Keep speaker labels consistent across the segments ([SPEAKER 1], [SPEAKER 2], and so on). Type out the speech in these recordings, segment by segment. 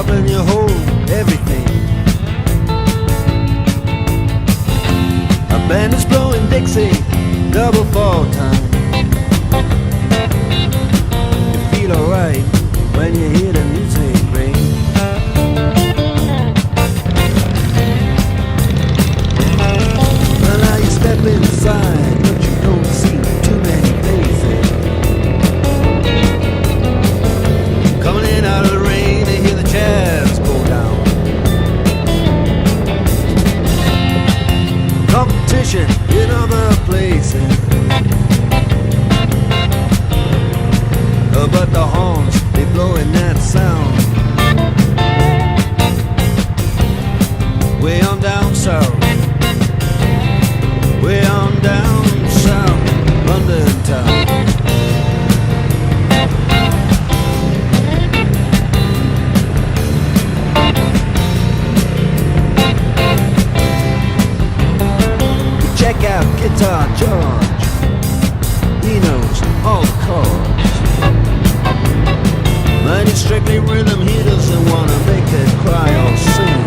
[SPEAKER 1] when you hold everything. A band is blowing Dixie, double fall time. You feel alright when you hear the music ring. Well, now you step inside, but you don't see too many faces. Coming in out of the rain, they hear the jazz go down. Competition in other places, but the horns, they blowing that sound. Way on down south, way on down south, London town. Check out Guitar George, he knows all the chords. But it's strictly rhythm, he doesn't wanna make it cry or sing.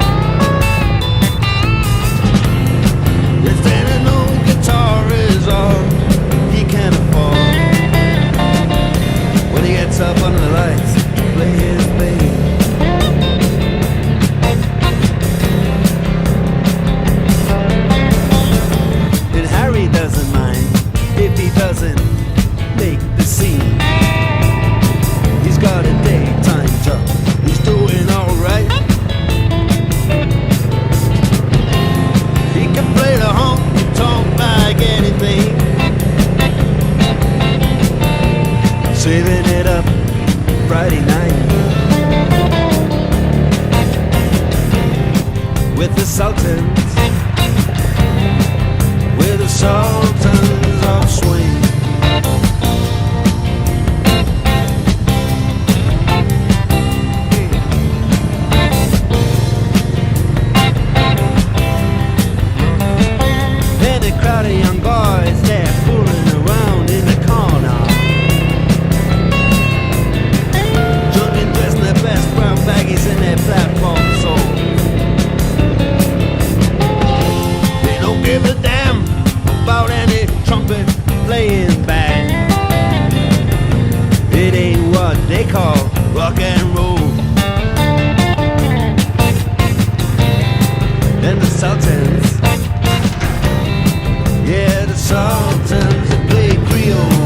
[SPEAKER 1] If standing old guitar is all he can afford, when he gets up under the lights to play his bass. And Harry doesn't mind if he doesn't make the scene. He's got a daytime job, he's doing alright. He can play the honky-tonk like anything, saving it up Friday night with the Sultans, with the Sultans of swing. Crowd of young boys, they're fooling around in the corner, drunken, dressed in their best brown baggies in their platform soles. They don't give a damn about any trumpet playing band. It ain't what they call rock and roll. And the Sultans, yeah, the Sultans that play Creole.